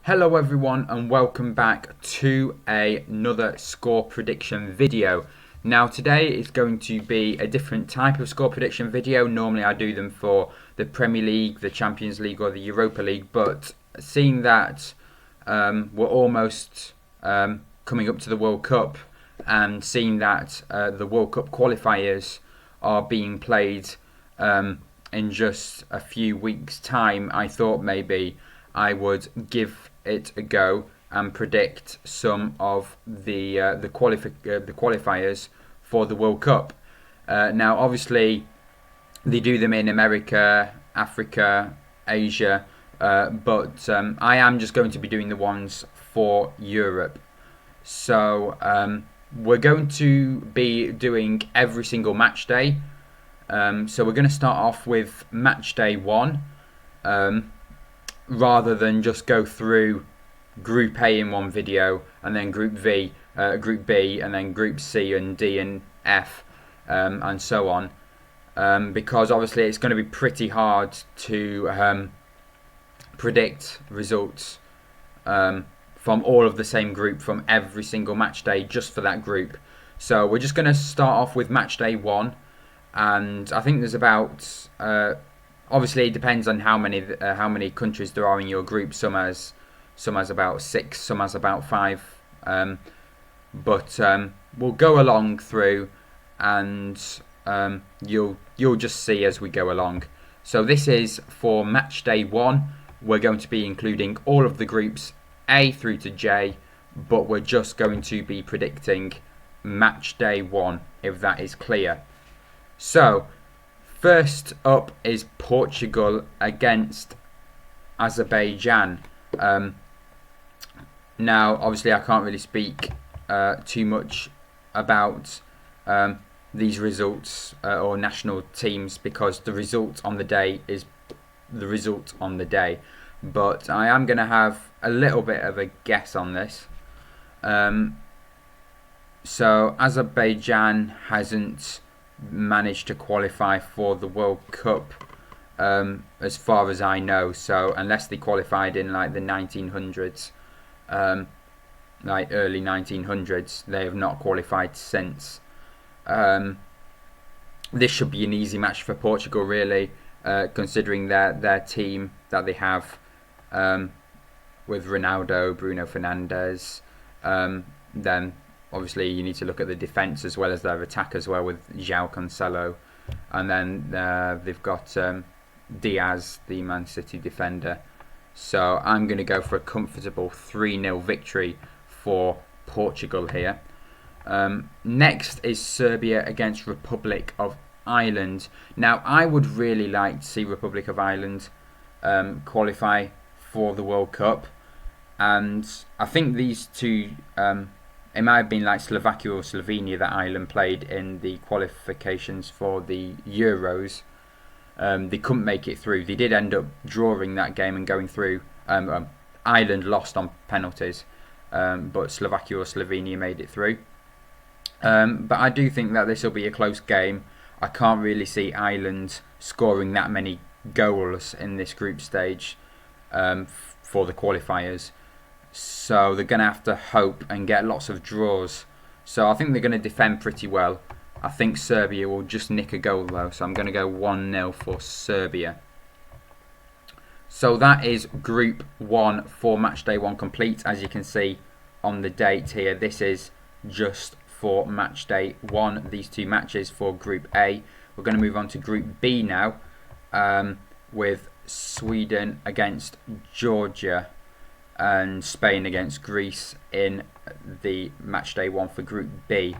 Hello everyone and welcome back to another score prediction video. Now today is going to be a different type of score prediction video. Normally I do them for the Premier League, the Champions League or the Europa League, but seeing that we're almost coming up to the World Cup and seeing that the World Cup qualifiers are being played in just a few weeks' time, I thought maybe I would give it a go and predict some of the qualifiers for the World Cup. Now, obviously, they do them in America, Africa, Asia, but I am just going to be doing the ones for Europe. So we're going to be doing every single match day. So we're going to start off with match day 1. Rather than just go through Group A in one video and then Group B, and then Group C and D and F, and so on, because obviously it's going to be pretty hard to predict results from all of the same group from every single match day just for that group. So we're just going to start off with match day 1, and I think there's about obviously, it depends on how many countries there are in your group. Some has about 6, some has about 5. But we'll go along through, and you'll just see as we go along. So this is for match day 1. We're going to be including all of the groups A through to J, but we're just going to be predicting match day 1, if that is clear. So first up is Portugal against Azerbaijan. Now, obviously, I can't really speak too much about these results or national teams because the result on the day is the result on the day. But I am going to have a little bit of a guess on this. So Azerbaijan hasn't managed to qualify for the World Cup as far as I know, so unless they qualified in like the 1900s, like early 1900s, they have not qualified since. This should be an easy match for Portugal, really, considering their team that they have with Ronaldo, Bruno Fernandes. Then obviously you need to look at the defence as well as their attack as well, with João Cancelo, and then they've got Diaz, the Man City defender. So I'm going to go for a comfortable 3-0 victory for Portugal here. Next is Serbia against Republic of Ireland. Now I would really like to see Republic of Ireland qualify for the World Cup, and I think these two, it might have been like Slovakia or Slovenia that Ireland played in the qualifications for the Euros. They couldn't make it through. They did end up drawing that game and going through. Ireland lost on penalties, but Slovakia or Slovenia made it through. But I do think that this will be a close game. I can't really see Ireland scoring that many goals in this group stage for the qualifiers. So they're going to have to hope and get lots of draws. So I think they're going to defend pretty well. I think Serbia will just nick a goal though. So I'm going to go 1-0 for Serbia. So that is Group 1 for Matchday 1 complete. As you can see on the date here, this is just for Matchday 1. These two matches for Group A. We're going to move on to Group B now, with Sweden against Georgia and Spain against Greece in the Matchday 1 for Group B.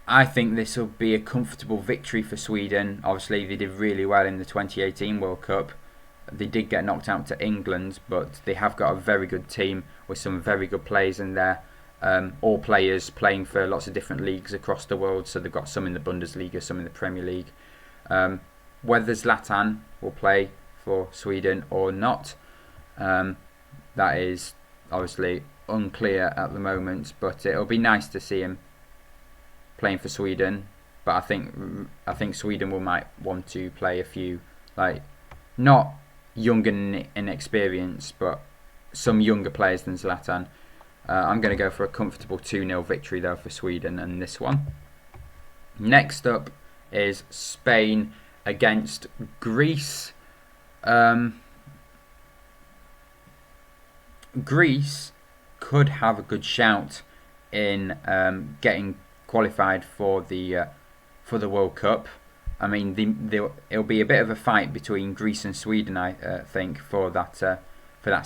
I think this will be a comfortable victory for Sweden. Obviously, they did really well in the 2018 World Cup. They did get knocked out to England, but they have got a very good team with some very good players in there. All players playing for lots of different leagues across the world. So they've got some in the Bundesliga, some in the Premier League. Whether Zlatan will play for Sweden or not, that is obviously unclear at the moment, but it'll be nice to see him playing for Sweden. But I think Sweden might want to play a few, like, not young and inexperienced, but some younger players than Zlatan. I'm going to go for a comfortable 2-0 victory though for Sweden in this one. Next up is Spain against Greece. Greece could have a good shout in getting qualified for the World Cup. I mean, it'll be a bit of a fight between Greece and Sweden, I think, for that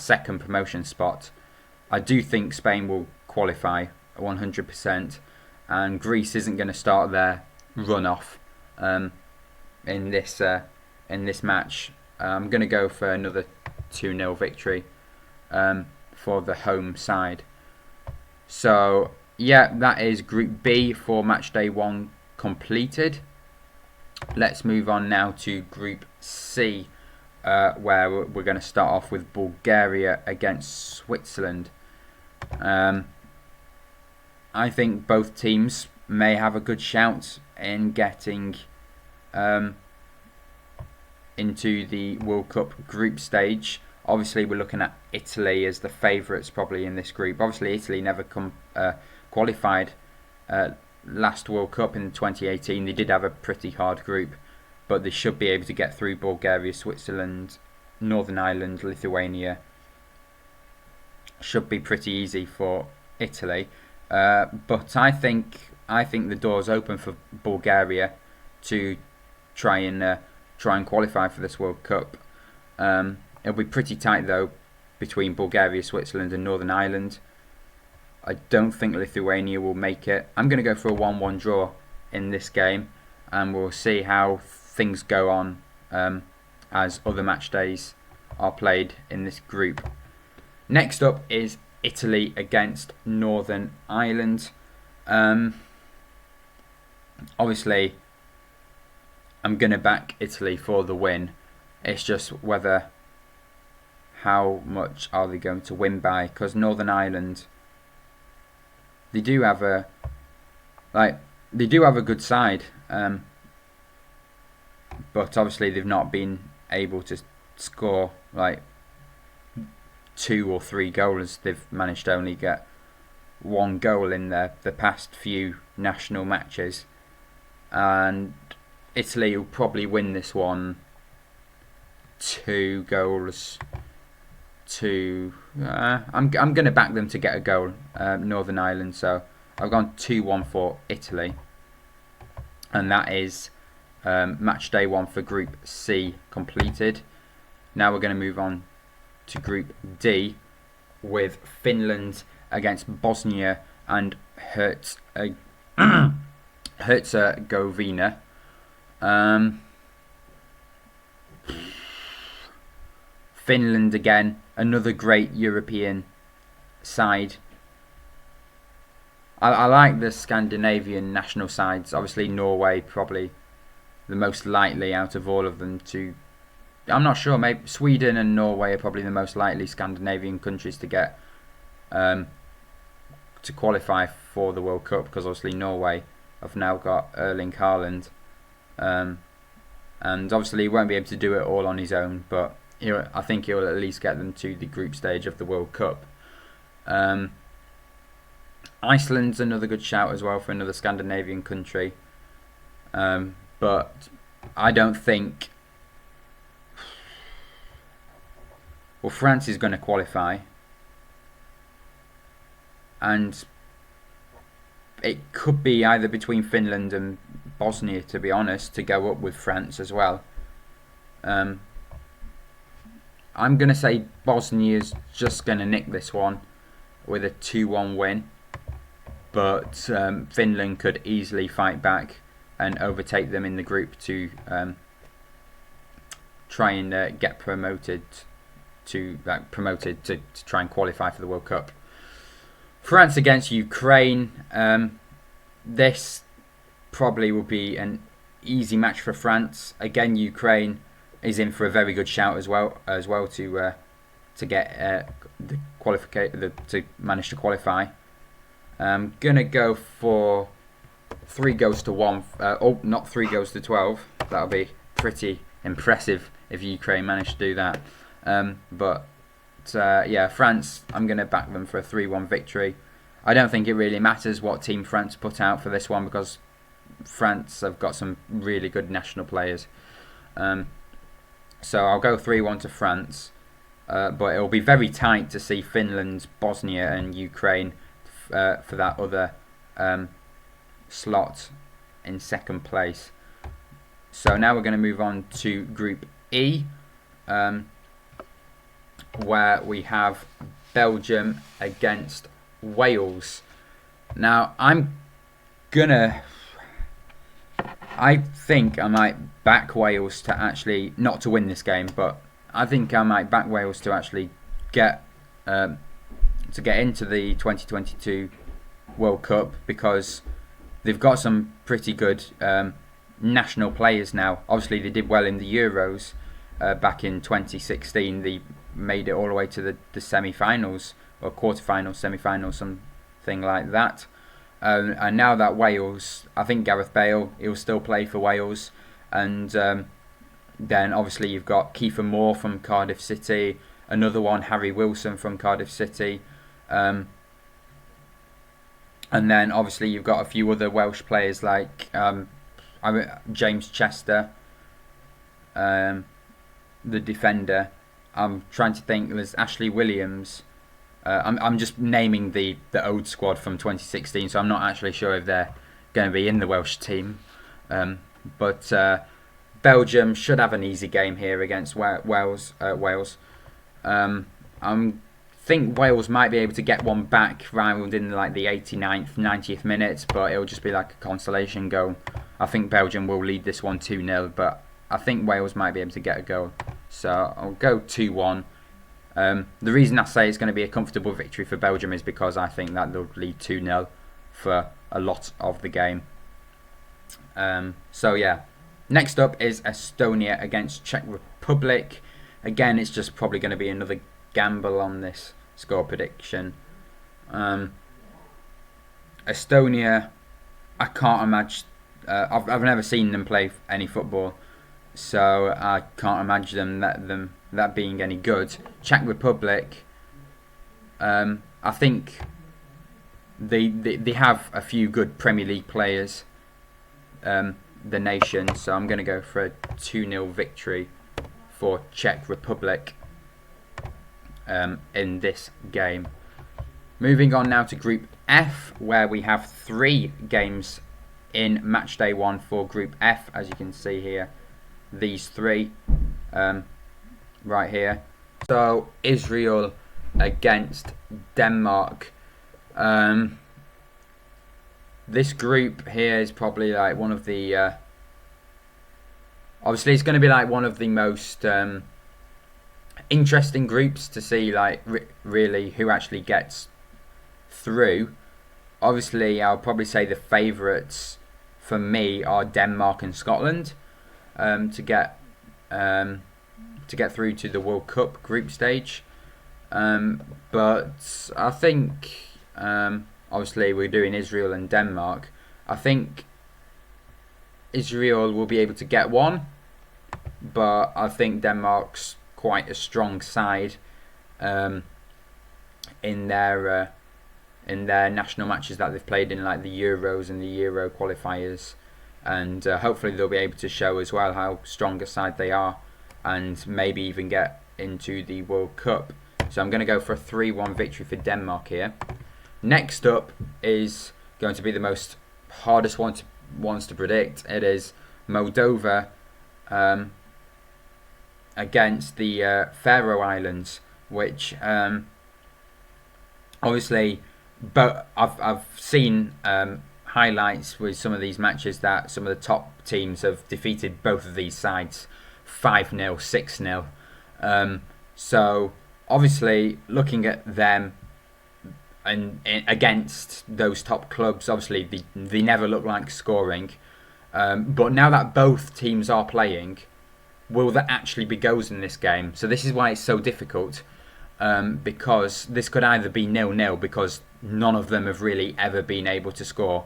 second promotion spot. I do think Spain will qualify 100%, and Greece isn't going to start their run off in this match. I'm going to go for another 2-0 victory for the home side. So yeah, that is Group B for Matchday 1 completed. Let's move on now to Group C, where we're going to start off with Bulgaria against Switzerland. I think both teams may have a good shout in getting into the World Cup group stage. Obviously, we're looking at Italy as the favourites probably in this group. Obviously, Italy never qualified last World Cup in 2018. They did have a pretty hard group, but they should be able to get through Bulgaria, Switzerland, Northern Ireland, Lithuania. Should be pretty easy for Italy. But I think the door's open for Bulgaria to try and qualify for this World Cup. It'll be pretty tight though between Bulgaria, Switzerland and Northern Ireland. I don't think Lithuania will make it. I'm going to go for a 1-1 draw in this game, and we'll see how things go on as other match days are played in this group. Next up is Italy against Northern Ireland. Obviously, I'm going to back Italy for the win. It's just how much are they going to win by? Because Northern Ireland, they do have a good side, but obviously they've not been able to score like 2 or 3 goals. They've managed to only get 1 goal in the past few national matches, and Italy will probably win this one 2 goals to I'm going to back them to get a goal, Northern Ireland. So I've gone 2-1 for Italy, and that is match day 1 for Group C completed. Now we're going to move on to Group D with Finland against Bosnia and Herzegovina. Finland again, another great European side. I like the Scandinavian national sides. Obviously Norway probably the most likely out of all of them to... I'm not sure, maybe Sweden and Norway are probably the most likely Scandinavian countries to get to qualify for the World Cup, because obviously Norway have now got Erling Haaland, and obviously he won't be able to do it all on his own, but I think he'll at least get them to the group stage of the World Cup. Iceland's another good shout as well for another Scandinavian country, but I don't think... Well, France is going to qualify, and it could be either between Finland and Bosnia, to be honest, to go up with France as well. I'm going to say Bosnia's just going to nick this one with a 2-1 win, but Finland could easily fight back and overtake them in the group to try and get promoted to try and qualify for the World Cup. France against Ukraine. This probably will be an easy match for France. Again, Ukraine is in for a very good shout as well to get to manage to qualify. Gonna go for 3 goals to 1. Not 3 goals to 12. That'll be pretty impressive if Ukraine managed to do that. Yeah, France, I'm going to back them for a 3-1 victory. I don't think it really matters what team France put out for this one because France have got some really good national players. So I'll go 3-1 to France. But it'll be very tight to see Finland, Bosnia and Ukraine for that other slot in second place. So now we're going to move on to Group E, where we have Belgium against Wales. Now I think I might back Wales to actually, not to win this game, but I think I might back Wales to actually get into the 2022 World Cup because they've got some pretty good national players now. Obviously, they did well in the Euros back in 2016. They made it all the way to the semi-finals or quarter-finals, semi-finals, something like that. And now that Wales, I think Gareth Bale, he'll still play for Wales, and then obviously you've got Kiefer Moore from Cardiff City, another one, Harry Wilson from Cardiff City, and then obviously you've got a few other Welsh players like James Chester, the defender. I'm trying to think. There's Ashley Williams. I'm just naming the old squad from 2016, so I'm not actually sure if they're going to be in the Welsh team. But Belgium should have an easy game here against Wales. I think Wales might be able to get one back round in like the 89th, 90th minute, but it'll just be like a consolation goal. I think Belgium will lead this one 2-0, but I think Wales might be able to get a goal. So I'll go 2-1. The reason I say it's going to be a comfortable victory for Belgium is because I think that they'll lead 2-0 for a lot of the game. So yeah, next up is Estonia against Czech Republic. Again, it's just probably going to be another gamble on this score prediction. Estonia, I can't imagine. I've never seen them play any football, so I can't imagine that being any good. Czech Republic, I think they have a few good Premier League players, the nation, so I'm going to go for a 2-0 victory for Czech Republic in this game. Moving on now to Group F, where we have 3 games in Matchday 1 for Group F, as you can see here. These 3 right here. So Israel against Denmark. This group here is probably like one of the obviously it's going to be like one of the most interesting groups to see, like really who actually gets through. Obviously I'll probably say the favourites for me are Denmark and Scotland to get through to the World Cup group stage, but I think obviously we're doing Israel and Denmark. I think Israel will be able to get one, but I think Denmark's quite a strong side in their national matches that they've played in, like the Euros and the Euro qualifiers, and hopefully they'll be able to show as well how strong a side they are, and maybe even get into the World Cup. So I'm going to go for a 3-1 victory for Denmark here. Next up is going to be the most hardest ones to predict. It is Moldova against the Faroe Islands, which obviously, but I've seen highlights with some of these matches that some of the top teams have defeated both of these sides 5-0, 6-0. So obviously looking at them and against those top clubs, obviously they never look like scoring. But now that both teams are playing, will there actually be goals in this game? So this is why it's so difficult, because this could either be 0-0 because none of them have really ever been able to score.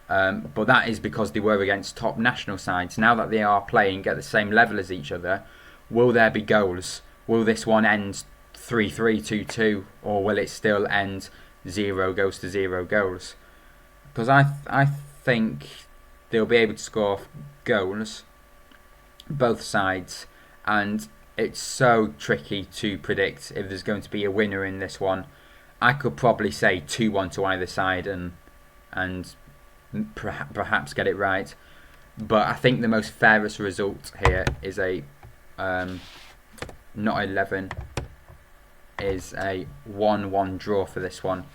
But that is because they were against top national sides. Now that they are playing at the same level as each other, will there be goals? Will this one end 3-3, 2-2, or will it still end 0 goes to 0 goals? Because I think they'll be able to score goals, both sides, and it's so tricky to predict if there's going to be a winner in this one. I could probably say 2-1 to either side and perhaps get it right. But I think the most fairest result here is a not 11, is a 1-1 draw for this one.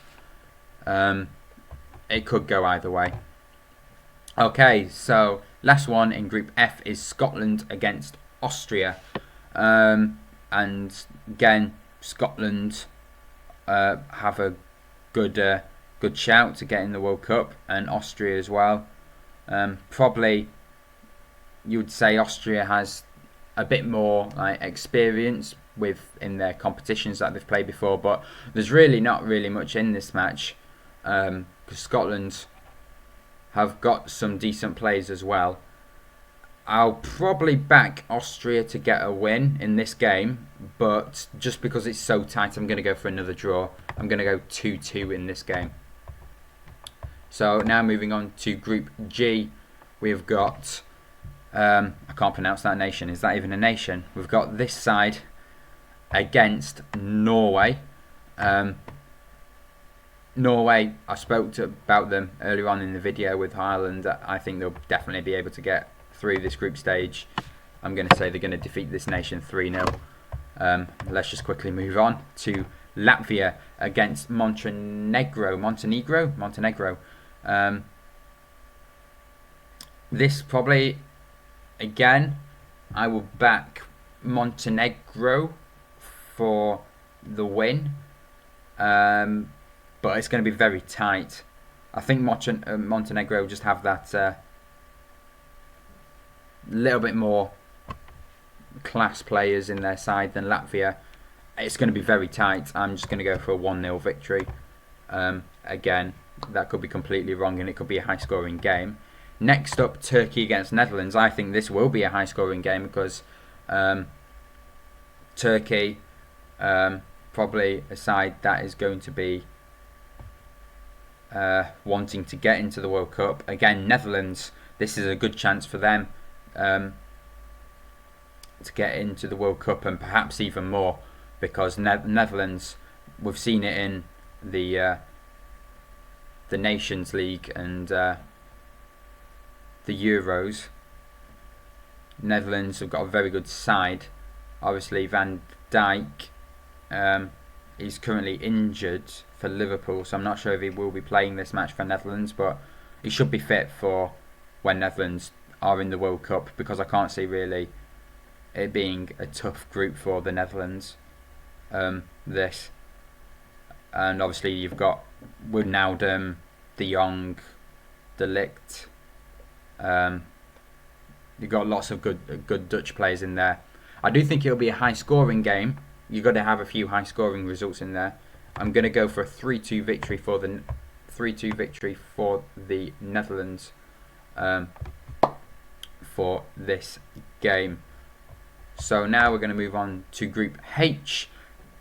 It could go either way. Okay, so last one in Group F is Scotland against Austria. And again, Scotland have a good shout to get in the World Cup, and Austria as well. Probably you would say Austria has a bit more experience in their competitions that they've played before, but there's really not really much in this match, because Scotland have got some decent players as well. I'll probably back Austria to get a win in this game, but just because it's so tight, I'm going to go for another draw. I'm going to go 2-2 in this game. So now moving on to Group G, we've got, I can't pronounce that nation. Is that even a nation? We've got this side against Norway. Norway, I spoke about them earlier on in the video with Ireland. I think they'll definitely be able to get through this group stage. I'm going to say they're going to defeat this nation 3-0. Let's just quickly move on to Latvia against Montenegro. This probably, again, I will back Montenegro for the win. But it's going to be very tight. I think Montenegro just have that little bit more class players in their side than Latvia. It's going to be very tight. I'm just going to go for a 1-0 victory. Again, that could be completely wrong and it could be a high-scoring game. Next up, Turkey against Netherlands. I think this will be a high-scoring game because Turkey, probably a side that is going to be wanting to get into the World Cup. Again, Netherlands, this is a good chance for them to get into the World Cup, and perhaps even more, because Netherlands, we've seen it in the Nations League and the Euros. Netherlands have got a very good side. Obviously, Van Dijk is currently injured for Liverpool, so I'm not sure if he will be playing this match for Netherlands, but he should be fit for when Netherlands are in the World Cup, because I can't see really it being a tough group for the Netherlands. This, and obviously you've got Wijnaldum, De Jong, De Ligt. You've got lots of good Dutch players in there. I do think it'll be a high-scoring game. You've got to have a few high-scoring results in there. I'm going to go for a 3-2 victory for the Netherlands for this game. So now we're going to move on to Group H,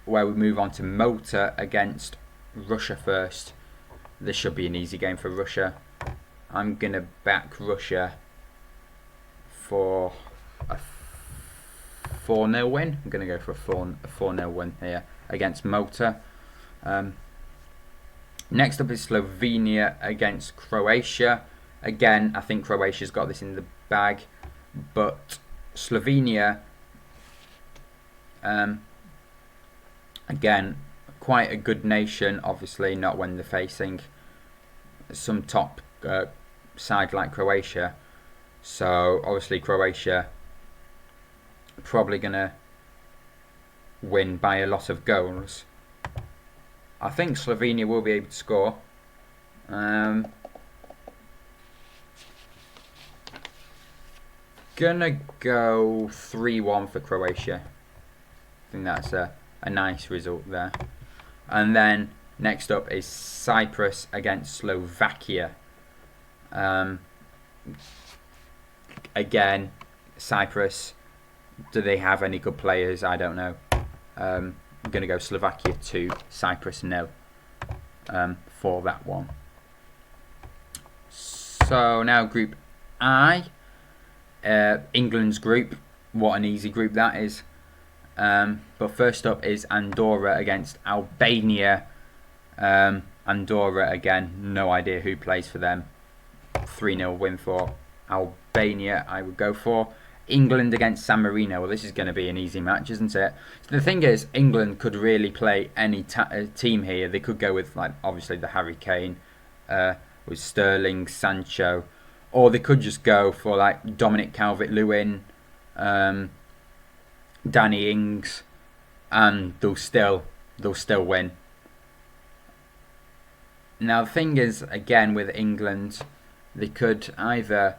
where we move on to Malta against Russia first. This should be an easy game for Russia. I'm going to back Russia for a 4-0 win. I'm going to go for a 4-0 win here against Malta. Next up is Slovenia against Croatia. Again, I think Croatia's got this in the bag, but Slovenia, again, quite a good nation. Obviously, not when they're facing some top side like Croatia. So obviously Croatia probably gonna win by a lot of goals. I think Slovenia will be able to score. Gonna go 3-1 for Croatia. I think that's a nice result there. And then next up is Cyprus against Slovakia. Again, Cyprus, do they have any good players? I don't know. I'm going to go Slovakia 2, Cyprus 0 for that one. So now Group I, England's group. What an easy group that is. But first up is Andorra against Albania. Andorra again, no idea who plays for them. 3-0 win for Albania, I would go for. England against San Marino. Well, this is going to be an easy match, isn't it? So the thing is, England could really play any team here. They could go with, like, obviously the Harry Kane, with Sterling, Sancho, or they could just go for like Dominic Calvert-Lewin, Danny Ings, and they'll still win. Now the thing is, again with England, they could either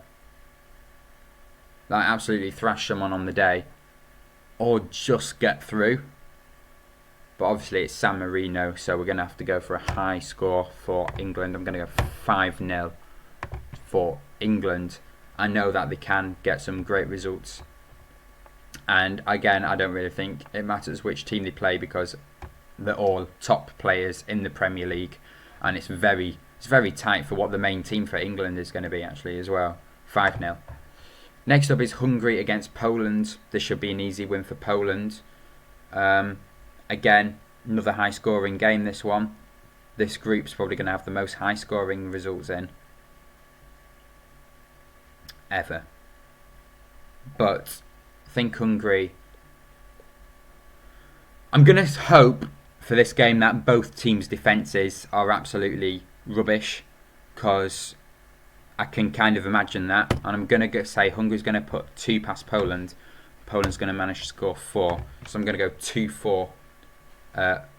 like absolutely thrash someone on the day, or just get through. But obviously it's San Marino, so we're going to have to go for a high score for England. I'm going to go 5-0 for England. I know that they can get some great results. And again, I don't really think it matters which team they play, because they're all top players in the Premier League, and it's very tight for what the main team for England is going to be actually as well. 5-0. Next up is Hungary against Poland. This should be an easy win for Poland. Again, another high scoring game, this one. This group's probably going to have the most high scoring results in ever. But I think Hungary, I'm going to hope for this game that both teams' defences are absolutely rubbish, because I can kind of imagine that. And I'm going to say Hungary's going to put 2 past Poland. Poland's going to manage to score 4. So I'm going to go 2-4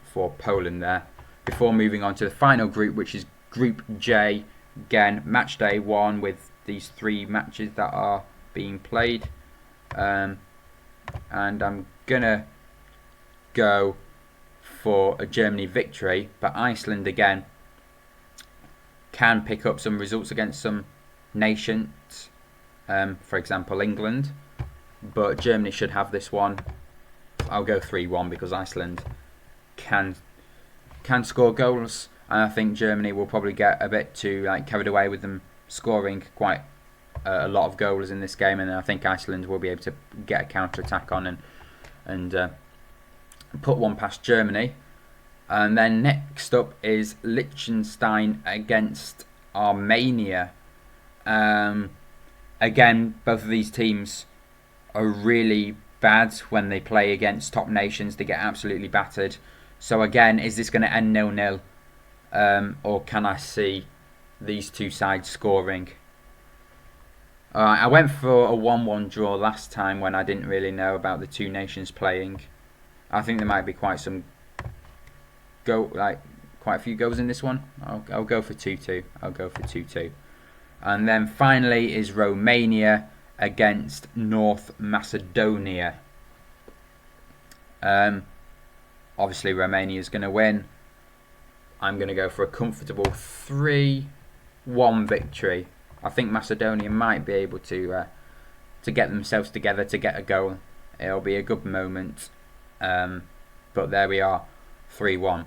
for Poland there. Before moving on to the final group, which is Group J. Again, match day 1 with these 3 matches that are being played. And I'm going to go for a Germany victory, but Iceland again can pick up some results against some nations, for example England, but Germany should have this one. I'll go 3-1 because Iceland can score goals, and I think Germany will probably get a bit too carried away with them scoring quite a lot of goals in this game, and I think Iceland will be able to get a counter-attack on and put one past Germany. And then next up is Liechtenstein against Armenia. Again, both of these teams are really bad when they play against top nations. They get absolutely battered. So again, is this going to end 0-0? Or can I see these two sides scoring? I went for a 1-1 draw last time when I didn't really know about the two nations playing. I think there might be quite a few goals in this one. I'll go for 2-2. I'll go for 2-2. And then finally is Romania against North Macedonia. Obviously Romania is going to win. I'm going to go for a comfortable 3-1 victory. I think Macedonia might be able to get themselves together to get a goal. It'll be a good moment. But there we are, 3-1.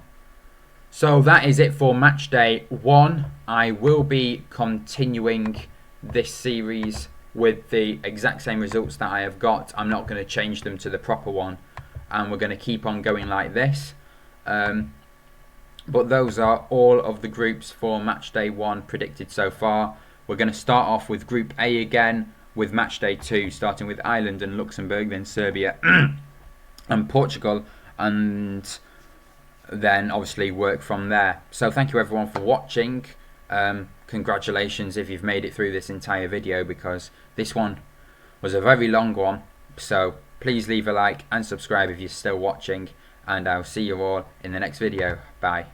So that is it for match day 1. I will be continuing this series with the exact same results that I have got. I'm not going to change them to the proper one, and we're going to keep on going like this. But those are all of the groups for match day 1 predicted so far. We're going to start off with Group A again with match day 2, starting with Ireland and Luxembourg, then Serbia and Portugal, and then obviously work from there. So thank you everyone for watching. Congratulations if you've made it through this entire video, because this one was a very long one. So please leave a like and subscribe if you're still watching, and I'll see you all in the next video. Bye.